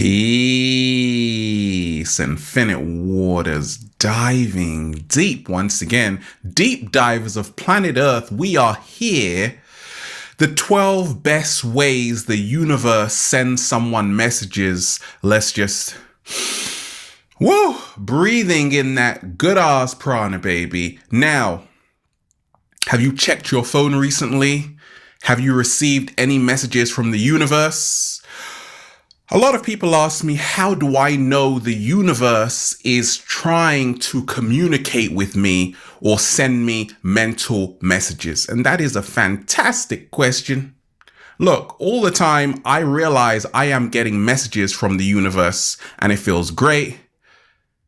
Peace, infinite waters, diving deep once again. Deep divers of planet Earth, we are here. The 12 best ways the universe sends someone messages. Let's just, breathing in that good ass prana, baby. Now, have you checked your phone recently? Have you received any messages from the universe? A lot of people ask me, how do I know the universe is trying to communicate with me or send me mental messages? And that is a fantastic question. Look, all the time I realize I am getting messages from the universe and it feels great.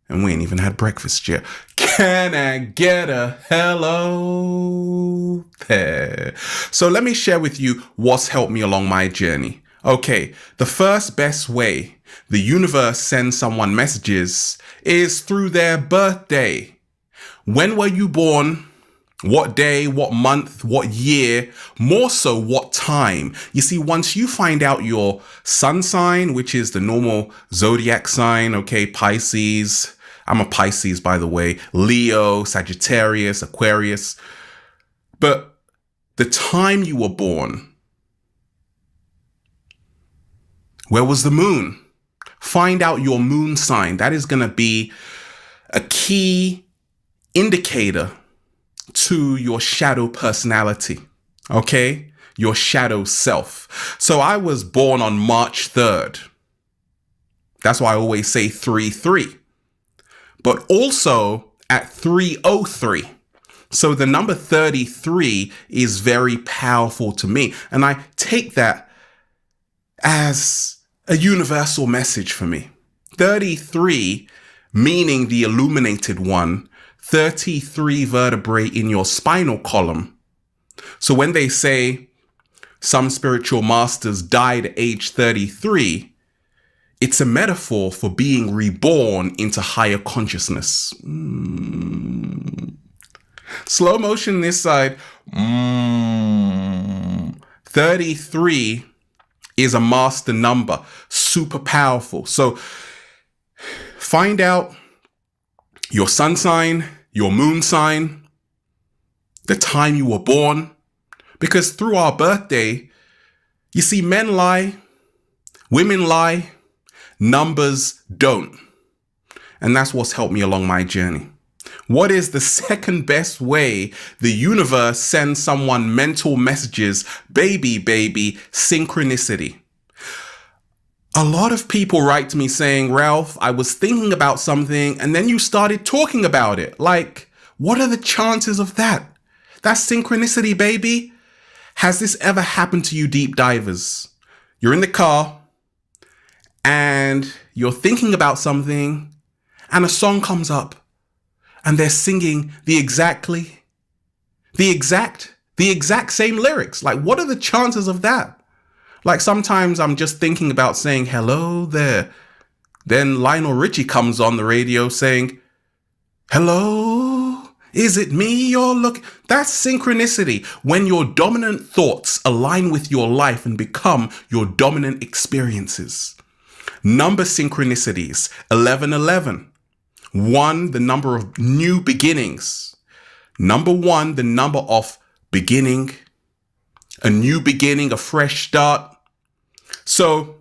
And we ain't even had breakfast yet. Can I get a hello there? So let me share with you what's helped me along my journey. Okay, the first best way the universe sends someone messages is through their birthday. When were you born? What day, what month, what year, more so what time? You see, once you find out your sun sign, which is the normal zodiac sign, okay, Pisces, I'm a Pisces, by the way, Leo, Sagittarius, Aquarius, but the time you were born, where was the moon? Find out your moon sign. That is going to be a key indicator to your shadow personality, okay? Your shadow self. So I was born on March 3rd. That's why I always say 3-3. But also at 3:03. So the number 33 is very powerful to me. And I take that as a universal message for me. 33 meaning the illuminated one, 33 vertebrae in your spinal column. So when they say some spiritual masters died at age 33, it's a metaphor for being reborn into higher consciousness. Slow motion this side. 33 is a master number, super powerful. So find out your sun sign, your moon sign, the time you were born, because through our birthday, you see, men lie, women lie, numbers don't. And that's what's helped me along my journey. What is the second best way the universe sends someone mental messages? Baby, synchronicity. A lot of people write to me saying, Ralph, I was thinking about something and then you started talking about it. Like, what are the chances of that? That's synchronicity, baby. Has this ever happened to you, deep divers? You're in the car and you're thinking about something and a song comes up. And they're singing the exact same lyrics. Like, what are the chances of that? Like, sometimes I'm just thinking about saying, hello there. Then Lionel Richie comes on the radio saying, hello, is it me you're looking? That's synchronicity. When your dominant thoughts align with your life and become your dominant experiences. Number synchronicities, 1111. 1, the number of new beginnings. Number 1, the number of beginning, a new beginning, a fresh start. So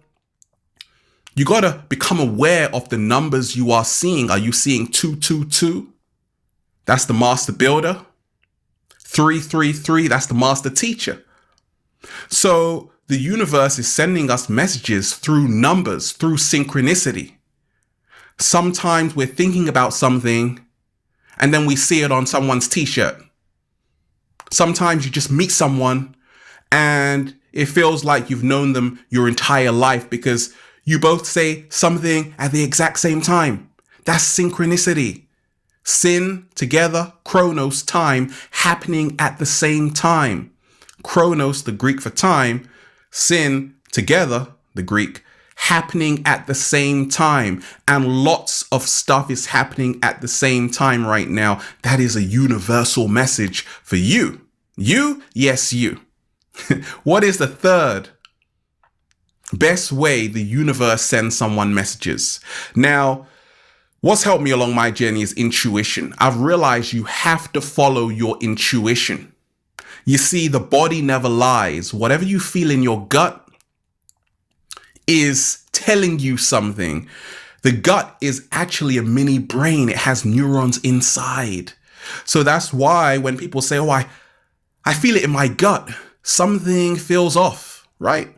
you got to become aware of the numbers you are seeing. Are you seeing 222? That's the master builder. 333, that's the master teacher. So the universe is sending us messages through numbers, through synchronicity. Sometimes we're thinking about something and then we see it on someone's t-shirt. Sometimes you just meet someone and it feels like you've known them your entire life because you both say something at the exact same time. That's synchronicity. Sin together, chronos, time, happening at the same time. Chronos, the Greek for time, sin together, the Greek, happening at the same time. And lots of stuff is happening at the same time right now. That is a universal message for you. You? Yes, you. What is the third? best way the universe sends someone messages. Now, what's helped me along my journey is intuition. I've realized you have to follow your intuition. You see, the body never lies. Whatever you feel in your gut is telling you something. The gut is actually a mini brain. It has neurons inside. So that's why when people say, oh, I feel it in my gut, something feels off, right?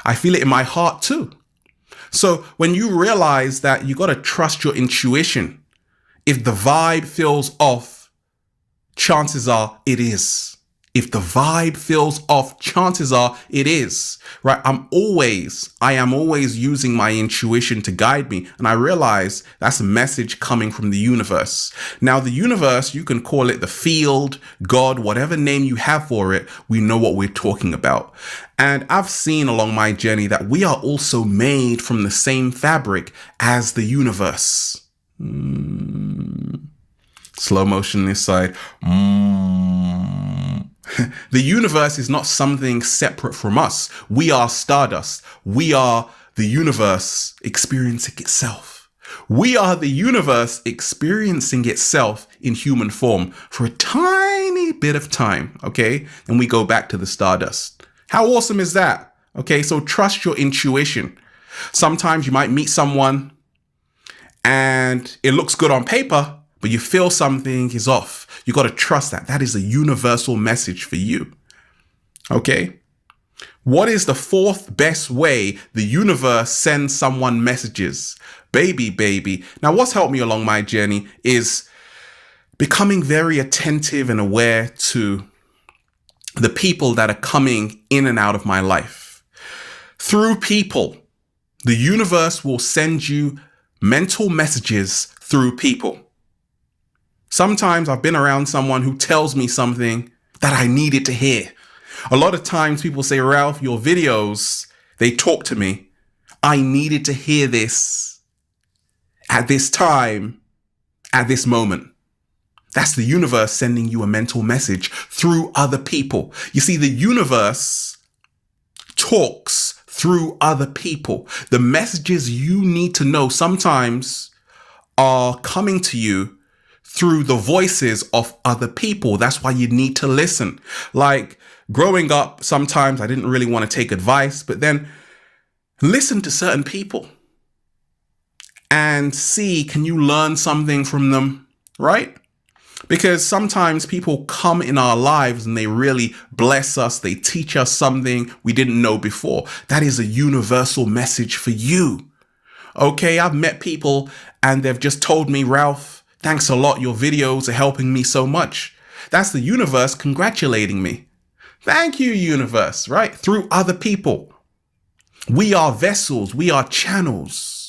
I feel it in my heart too. So when you realize that you got to trust your intuition, if the vibe feels off, chances are it is. If the vibe feels off, chances are it is, right? I am always using my intuition to guide me. And I realize that's a message coming from the universe. Now, the universe, you can call it the field, God, whatever name you have for it, we know what we're talking about. And I've seen along my journey that we are also made from the same fabric as the universe. Slow motion this side. The universe is not something separate from us. We are stardust. We are the universe experiencing itself. We are the universe experiencing itself in human form for a tiny bit of time, okay? And we go back to the stardust. How awesome is that? Okay, so trust your intuition. Sometimes you might meet someone and it looks good on paper, but you feel something is off. You got to trust that. That is a universal message for you. Okay. What is the fourth best way the universe sends someone messages? Baby. Now, what's helped me along my journey is becoming very attentive and aware to the people that are coming in and out of my life. Through people, the universe will send you mental messages through people. Sometimes I've been around someone who tells me something that I needed to hear. A lot of times people say, Ralph, your videos, they talk to me. I needed to hear this at this time, at this moment. That's the universe sending you a mental message through other people. You see, the universe talks through other people. The messages you need to know sometimes are coming to you through the voices of other people. That's why you need to listen. Like growing up, sometimes I didn't really want to take advice, but then listen to certain people and see, can you learn something from them, right? Because sometimes people come in our lives and they really bless us. They teach us something we didn't know before. That is a universal message for you. Okay, I've met people and they've just told me, Ralph, thanks a lot. Your videos are helping me so much. That's the universe congratulating me. Thank you, universe, right? Through other people. We are vessels. We are channels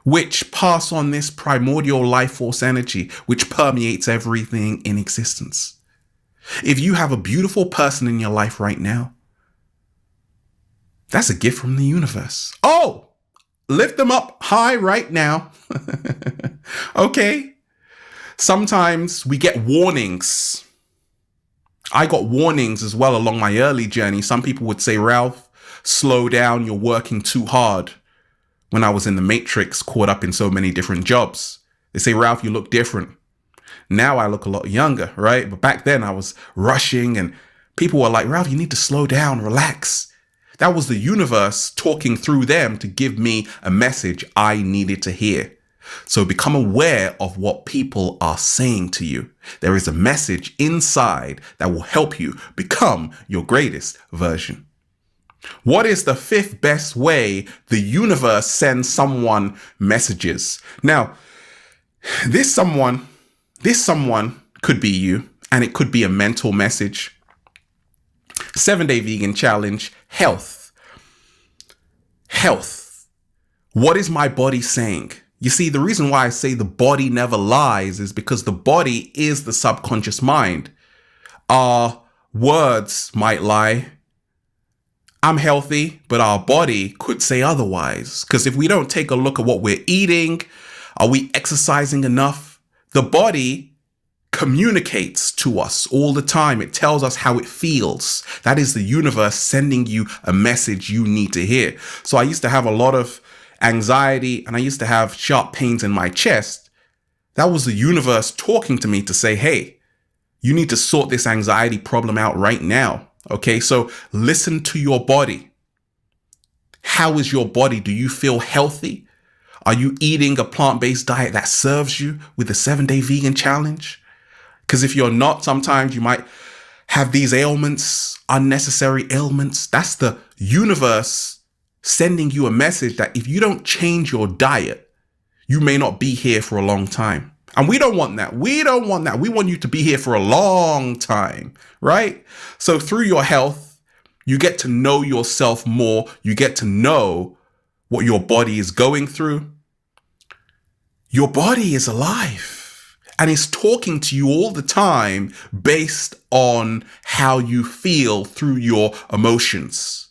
which pass on this primordial life force energy, which permeates everything in existence. If you have a beautiful person in your life right now, that's a gift from the universe. Oh, lift them up high right now. Okay. Sometimes we get warnings. I got warnings as well along my early journey. Some people would say, Ralph, slow down. You're working too hard. When I was in the matrix, caught up in so many different jobs, they say, Ralph, you look different. Now I look a lot younger, right? But back then I was rushing and people were like, Ralph, you need to slow down, relax. That was the universe talking through them to give me a message I needed to hear. So become aware of what people are saying to you. There is a message inside that will help you become your greatest version. What is the fifth best way the universe sends someone messages? Now, this someone could be you, and it could be a mental message. 7-day vegan challenge, health. Health. What is my body saying? You see, the reason why I say the body never lies is because the body is the subconscious mind. Our words might lie. I'm healthy, but our body could say otherwise. Because if we don't take a look at what we're eating, are we exercising enough? The body communicates to us all the time. It tells us how it feels. That is the universe sending you a message you need to hear. So I used to have a lot of anxiety and I used to have sharp pains in my chest. That was the universe talking to me to say, hey, you need to sort this anxiety problem out right now. Okay, so listen to your body. How is your body? Do you feel healthy? Are you eating a plant-based diet that serves you with the 7-day vegan challenge? Because if you're not, sometimes you might have these ailments, unnecessary ailments. That's the universe sending you a message that if you don't change your diet, you may not be here for a long time. And we don't want that. We don't want that. We want you to be here for a long time, right? So through your health, you get to know yourself more. You get to know what your body is going through. Your body is alive and it's talking to you all the time based on how you feel through your emotions.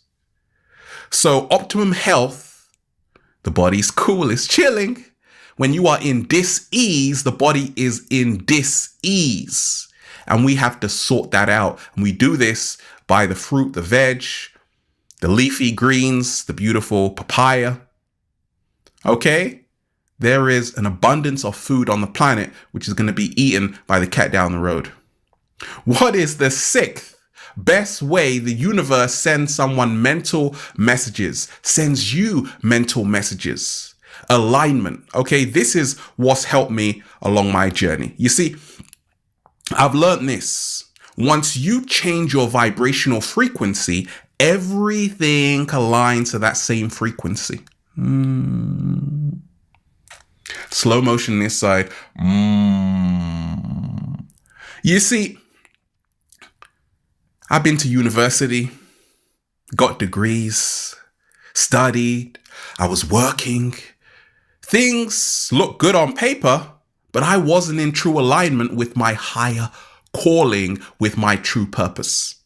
So optimum health, the body's cool, it's chilling. When you are in dis-ease, the body is in dis-ease. And we have to sort that out. And we do this by the fruit, the veg, the leafy greens, the beautiful papaya. Okay? There is an abundance of food on the planet which is going to be eaten by the cat down the road. What is the sixth best way the universe sends someone mental messages, sends you mental messages? Alignment. Okay, this is what's helped me along my journey. You see, I've learned this. Once you change your vibrational frequency, everything aligns to that same frequency. Slow motion this side. You see, I've been to university, got degrees, studied, I was working. Things look good on paper, but I wasn't in true alignment with my higher calling, with my true purpose.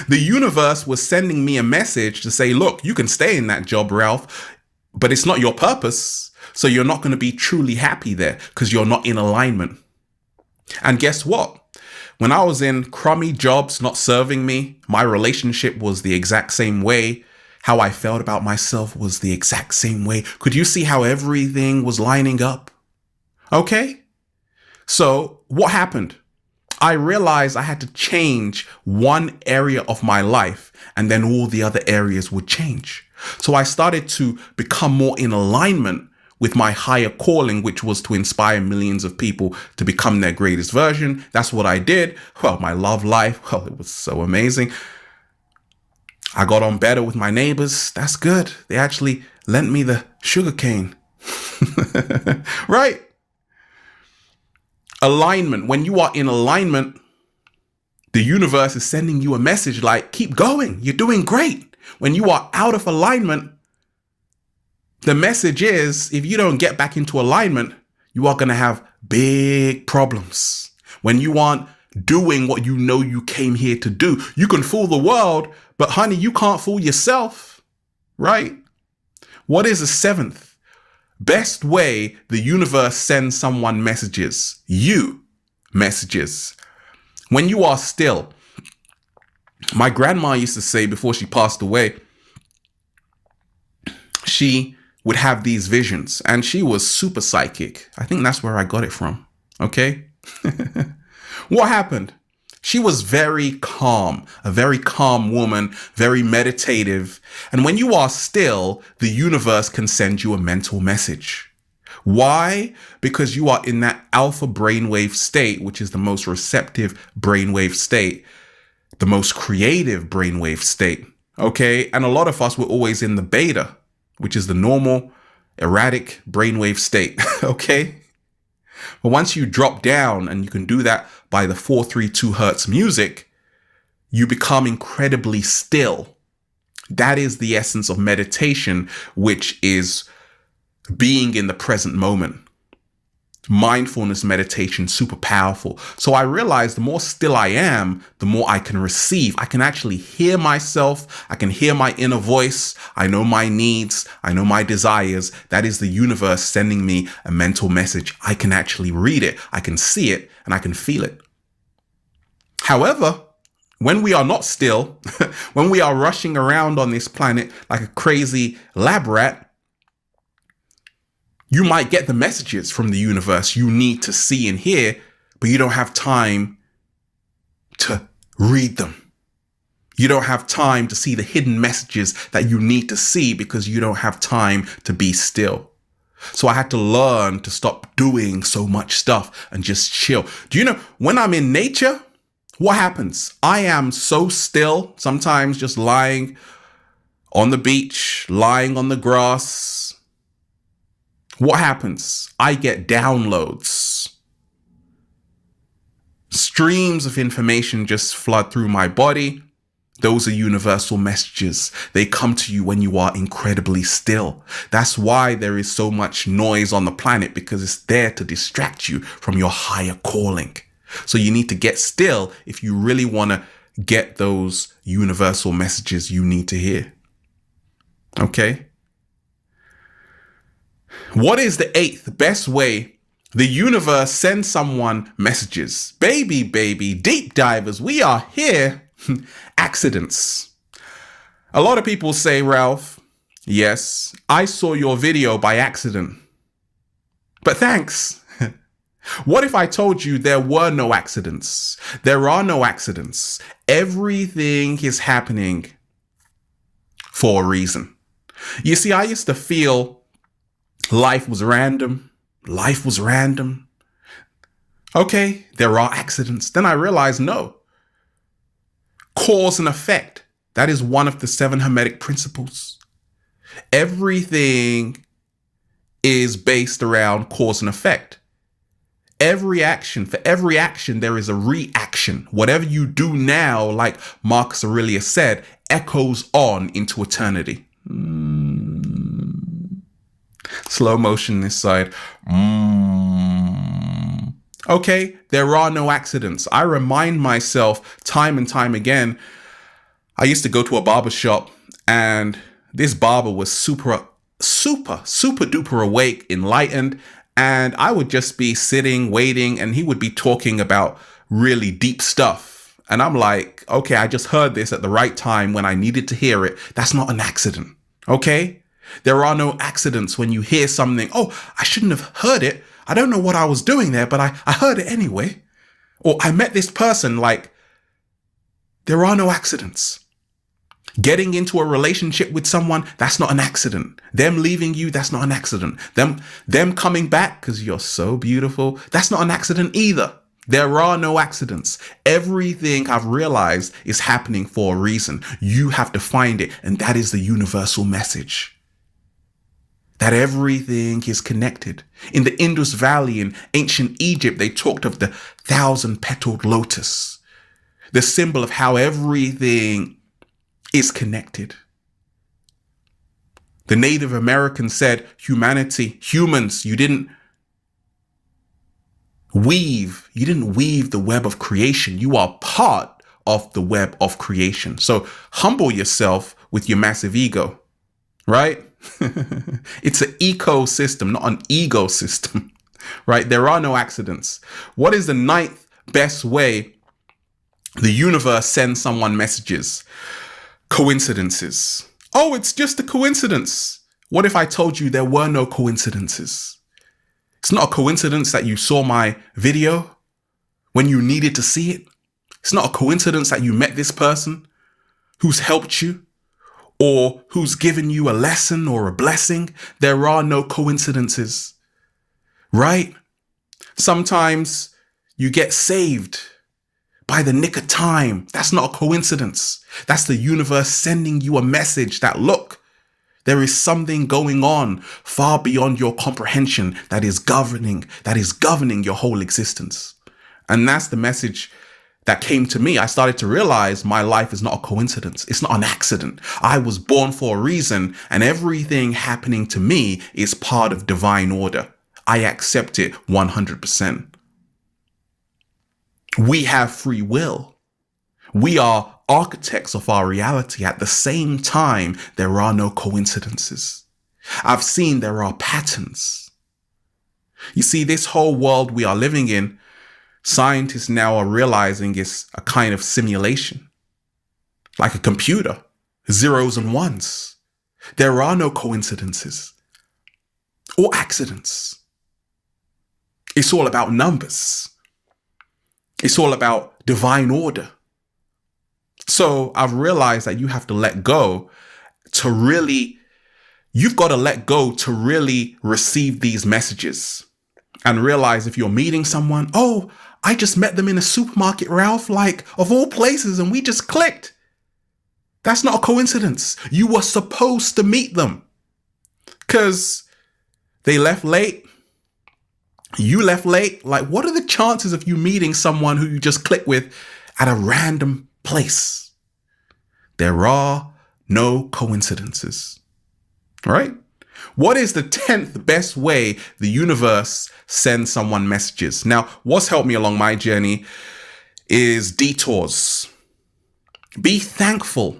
The universe was sending me a message to say, look, you can stay in that job, Ralph, but it's not your purpose. So you're not going to be truly happy there because you're not in alignment. And guess what? When I was in crummy jobs not serving me, my relationship was the exact same way. How I felt about myself was the exact same way. Could you see how everything was lining up? Okay. So what happened? I realized I had to change one area of my life and then all the other areas would change. So I started to become more in alignment with my higher calling, which was to inspire millions of people to become their greatest version. That's what I did. Well, my love life, well, it was so amazing. I got on better with my neighbors. That's good. They actually lent me the sugar cane. Right? Alignment. When you are in alignment, the universe is sending you a message like, keep going. You're doing great. When you are out of alignment, the message is, if you don't get back into alignment, you are going to have big problems. When you aren't doing what you know you came here to do, you can fool the world, but honey, you can't fool yourself, right? What is the seventh best way the universe sends someone messages? You messages. When you are still. My grandma used to say before she passed away, she would have these visions and she was super psychic. I think that's where I got it from. Okay. What happened? She was very calm, a very calm woman, very meditative. And when you are still, the universe can send you a mental message. Why? Because you are in that alpha brainwave state, which is the most receptive brainwave state, the most creative brainwave state. Okay. And a lot of us were always in the beta, which is the normal, erratic brainwave state. Okay. But once you drop down, and you can do that by the 432 hertz music, you become incredibly still. That is the essence of meditation, which is being in the present moment. mindfulness meditation super powerful. So I realized the more still I am, the more I can receive. I can actually hear myself. I can hear my inner voice. I know my needs. I know my desires. That is the universe sending me a mental message. I can actually read it. I can see it and I can feel it. However, when we are not still, when we are rushing around on this planet like a crazy lab rat, you might get the messages from the universe you need to see and hear, but you don't have time to read them. You don't have time to see the hidden messages that you need to see because you don't have time to be still. So I had to learn to stop doing so much stuff and just chill. Do you know, when I'm in nature, what happens? I am so still, sometimes just lying on the beach, lying on the grass. What happens? I get downloads. Streams of information just flood through my body. Those are universal messages. They come to you when you are incredibly still. That's why there is so much noise on the planet, because it's there to distract you from your higher calling. So you need to get still if you really want to get those universal messages you need to hear. Okay? What is the 8th best way the universe sends someone messages? Baby, deep divers, we are here. Accidents. A lot of people say, Ralph, yes, I saw your video by accident. But thanks. What if I told you there were no accidents? There are no accidents. Everything is happening for a reason. You see, I used to feel life was random. Life was random. Okay, there are accidents. Then I realized, no. Cause and effect. That is one of the 7 Hermetic principles. Everything is based around cause and effect. For every action, there is a reaction. Whatever you do now, like Marcus Aurelius said, echoes on into eternity. Slow motion this side. Okay, there are no accidents. I remind myself time and time again. I used to go to a barber shop and this barber was super duper awake, enlightened. And I would just be sitting, waiting, and he would be talking about really deep stuff. And I'm like, okay, I just heard this at the right time when I needed to hear it. That's not an accident. Okay? There are no accidents when you hear something. Oh, I shouldn't have heard it. I don't know what I was doing there, but I heard it anyway. Or I met this person. Like, there are no accidents. Getting into a relationship with someone, that's not an accident. Them leaving you, that's not an accident. Them coming back because you're so beautiful, that's not an accident either. There are no accidents. Everything I've realized is happening for a reason. You have to find it, and that is the universal message. That everything is connected. In the Indus Valley in ancient Egypt, they talked of the 1,000-petaled lotus, the symbol of how everything is connected. The Native Americans said, humans, you didn't weave the web of creation. You are part of the web of creation. So humble yourself with your massive ego, right? It's an ecosystem, not an ego system, right? There are no accidents. What is the 9th best way the universe sends someone messages? Coincidences. Oh, it's just a coincidence. What if I told you there were no coincidences? It's not a coincidence that you saw my video when you needed to see it. It's not a coincidence that you met this person who's helped you or who's given you a lesson or a blessing. There are no coincidences, right? Sometimes you get saved by the nick of time. That's not a coincidence. That's the universe sending you a message that, look, there is something going on far beyond your comprehension that is governing your whole existence. And that's the message that came to me. I started to realize my life is not a coincidence. It's not an accident. I was born for a reason, and everything happening to me is part of divine order. I accept it 100%. We have free will. We are architects of our reality. At the same time, there are no coincidences. I've seen there are patterns. You see, this whole world we are living in, scientists now are realizing is a kind of simulation, like a computer, zeros and ones. There are no coincidences or accidents. It's all about numbers. It's all about divine order. So I've realized that you have to let go to really, you've got to let go to really receive these messages and realize if you're meeting someone, oh, I just met them in a supermarket, Ralph, like of all places, and we just clicked. That's not a coincidence. You were supposed to meet them because they left late. You left late. Like, what are the chances of you meeting someone who you just click with at a random place? There are no coincidences. All right? What is the 10th best way the universe sends someone messages? Now, what's helped me along my journey is detours. Be thankful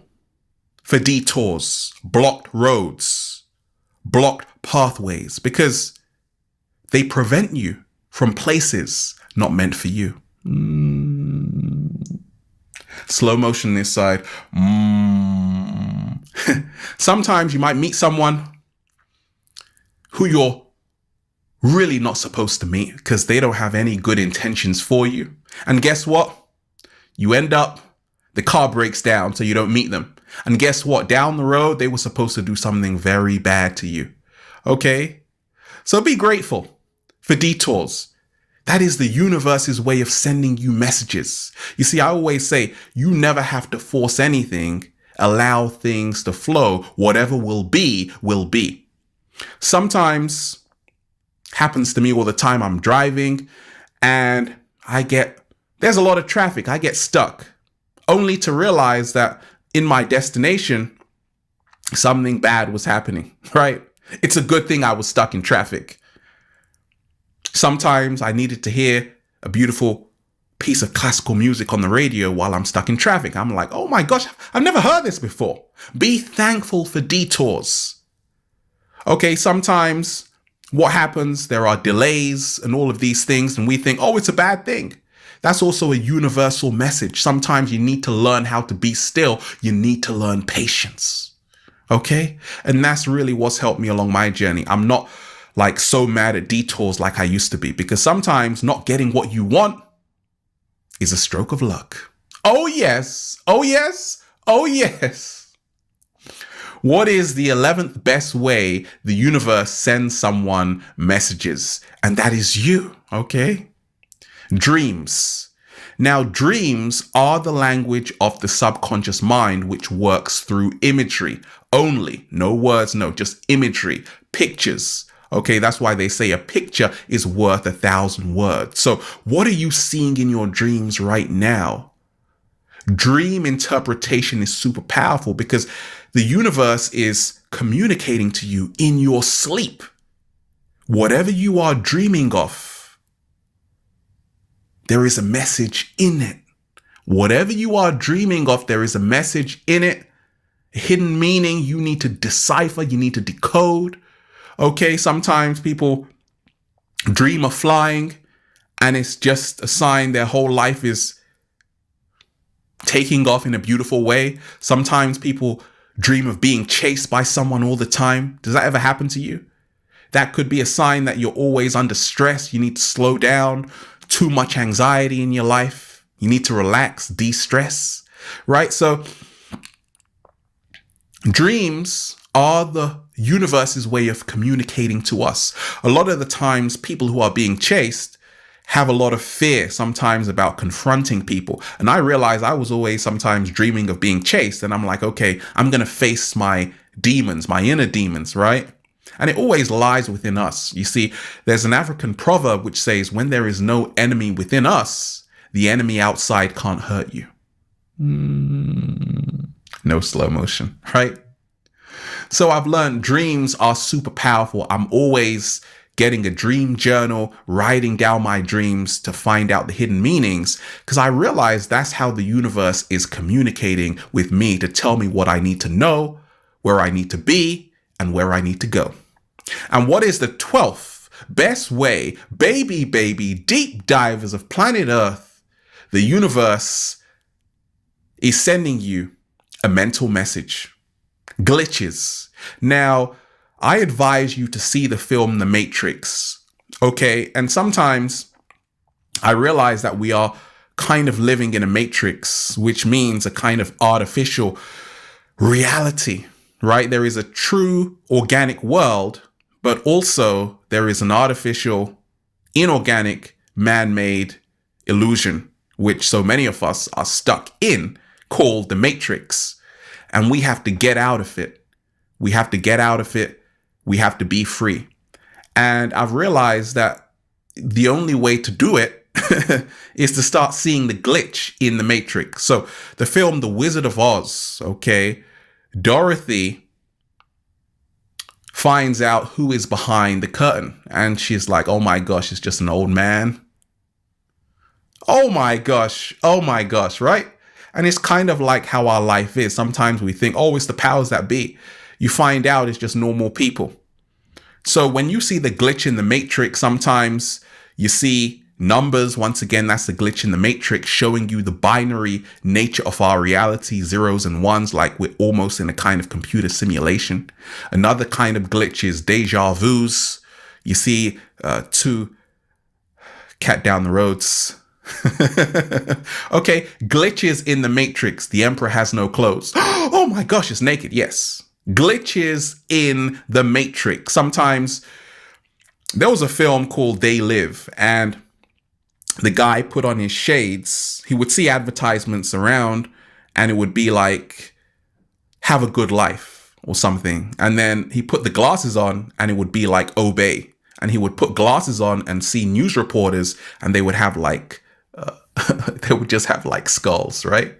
for detours, blocked roads, blocked pathways, because they prevent you from places not meant for you. Slow motion this side. Sometimes you might meet someone who you're really not supposed to meet because they don't have any good intentions for you. And guess what? You end up, the car breaks down so you don't meet them. And guess what? Down the road, they were supposed to do something very bad to you. Okay? So be grateful for detours. That is the universe's way of sending you messages. You see, I always say, you never have to force anything. Allow things to flow. Whatever will be, will be. Sometimes, happens to me all the time, I'm driving and there's a lot of traffic. I get stuck, only to realize that in my destination, something bad was happening, right? It's a good thing I was stuck in traffic. Sometimes I needed to hear a beautiful piece of classical music on the radio while I'm stuck in traffic. I'm like, oh my gosh, I've never heard this before. Be thankful for detours. Okay, sometimes what happens, there are delays and all of these things, and we think, oh, it's a bad thing. That's also a universal message. Sometimes you need to learn how to be still. You need to learn patience. Okay? And that's really what's helped me along my journey. I'm not like so mad at detours like I used to be, because sometimes not getting what you want is a stroke of luck. Oh, yes. Oh, yes. Oh, yes. What is the 11th best way the universe sends someone messages? And that is you. Okay? Dreams. Now, dreams are the language of the subconscious mind, which works through imagery only. No words, no, just imagery, pictures. Okay, that's why they say a picture is worth 1,000 words. So what are you seeing in your dreams right now? Dream interpretation is super powerful because the universe is communicating to you in your sleep. Whatever you are dreaming of, there is a message in it. Whatever you are dreaming of, there is a message in it, a hidden meaning you need to decipher, you need to decode. Okay, sometimes people dream of flying and it's just a sign their whole life is taking off in a beautiful way. Sometimes people dream of being chased by someone all the time. Does that ever happen to you? That could be a sign that you're always under stress. You need to slow down. Too much anxiety in your life. You need to relax, de-stress, right? So dreams are the universe's way of communicating to us. A lot of the times, people who are being chased have a lot of fear sometimes about confronting people. And I realized I was always sometimes dreaming of being chased. And I'm like, okay, I'm going to face my demons, my inner demons, right? And it always lies within us. You see, there's an African proverb which says, when there is no enemy within us, the enemy outside can't hurt you. No slow motion, right? So I've learned dreams are super powerful. I'm always getting a dream journal, writing down my dreams to find out the hidden meanings, because I realized that's how the universe is communicating with me to tell me what I need to know, where I need to be, and where I need to go. And what is the 12th best way, baby, deep divers of planet Earth, the universe is sending you a mental message? Glitches. Now, I advise you to see the film The Matrix, okay? And sometimes I realize that we are kind of living in a matrix, which means a kind of artificial reality, right? There is a true organic world, but also there is an artificial, inorganic, man-made illusion, which so many of us are stuck in, called the Matrix. And we have to get out of it. We have to get out of it. We have to be free. And I've realized that the only way to do it is to start seeing the glitch in the Matrix. So the film The Wizard of Oz, okay, Dorothy finds out who is behind the curtain. And she's like, oh my gosh, it's just an old man. Oh my gosh, right? And it's kind of like how our life is. Sometimes we think, oh, it's the powers that be. You find out it's just normal people. So when you see the glitch in the Matrix, sometimes you see numbers. Once again, that's the glitch in the Matrix, showing you the binary nature of our reality, zeros and ones, like we're almost in a kind of computer simulation. Another kind of glitch is deja vus. You see two cat down the roads. Okay, glitches in the Matrix. The Emperor has no clothes. Oh my gosh, it's naked. Yes. Glitches in the Matrix. Sometimes there was a film called They Live, and the guy put on his shades. He would see advertisements around, and it would be like, have a good life or something. And then he put the glasses on, and it would be like, obey. And he would put glasses on and see news reporters, and they would have like, they would just have like skulls, right?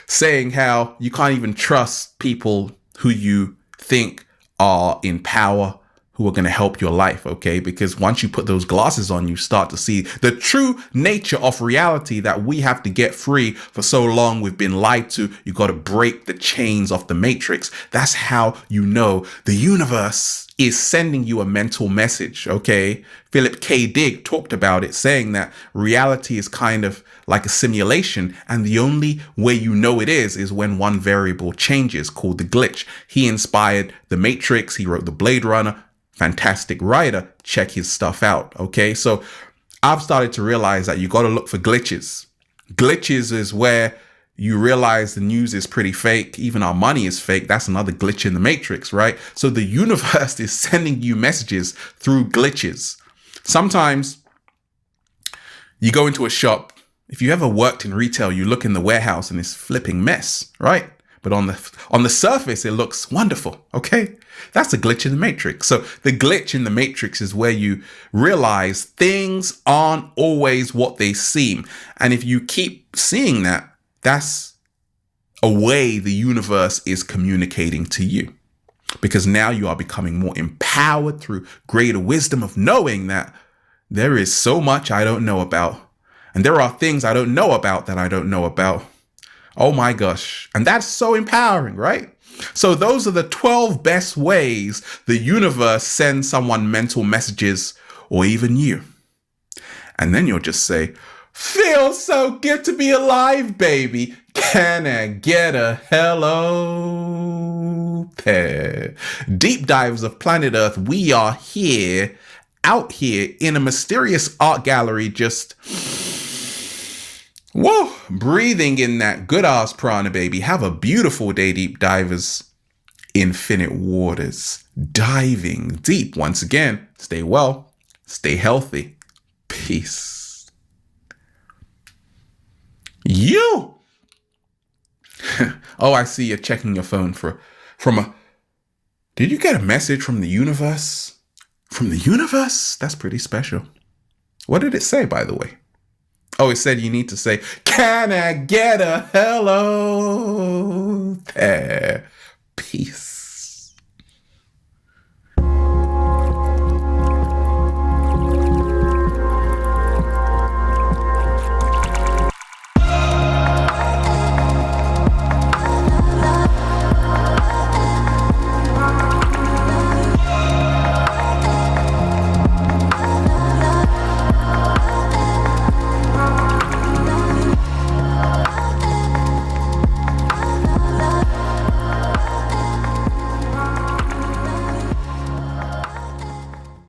Saying how you can't even trust people who you think are in power, who are going to help your life, okay? Because once you put those glasses on, you start to see the true nature of reality that we have to get free. For so long, we've been lied to. You got to break the chains of the Matrix. That's how you know the universe is sending you a mental message, okay? Philip K. Dick talked about it, saying that reality is kind of like a simulation, and the only way you know it is when one variable changes, called the glitch. He inspired The Matrix. He wrote the Blade Runner. Fantastic writer. Check his stuff out, okay? So I've started to realize that you got to look for glitches. Glitches is where you realize the news is pretty fake. Even our money is fake. That's another glitch in the Matrix, right? So the universe is sending you messages through glitches. Sometimes you go into a shop. If you ever worked in retail, you look in the warehouse and it's flipping mess, right? But on the surface, it looks wonderful, okay? That's a glitch in the Matrix. So the glitch in the Matrix is where you realize things aren't always what they seem. And if you keep seeing that, that's a way the universe is communicating to you. Because now you are becoming more empowered through greater wisdom of knowing that there is so much I don't know about. And there are things I don't know about that I don't know about. Oh my gosh. And that's so empowering, right? So those are the 12 best ways the universe sends someone mental messages, or even you. And then you'll just say, feels so good to be alive, baby. Can I get a hello there? Deep divers of planet Earth, we are here, out here in a mysterious art gallery, just whoa, breathing in that good ass prana, baby. Have a beautiful day, deep divers. Infinite waters, diving deep. Once again, stay well, stay healthy. Peace. You. Oh, I see you're checking your phone did you get a message from the universe? From the universe? That's pretty special. What did it say, by the way? Oh, it said you need to say, can I get a hello there? Peace.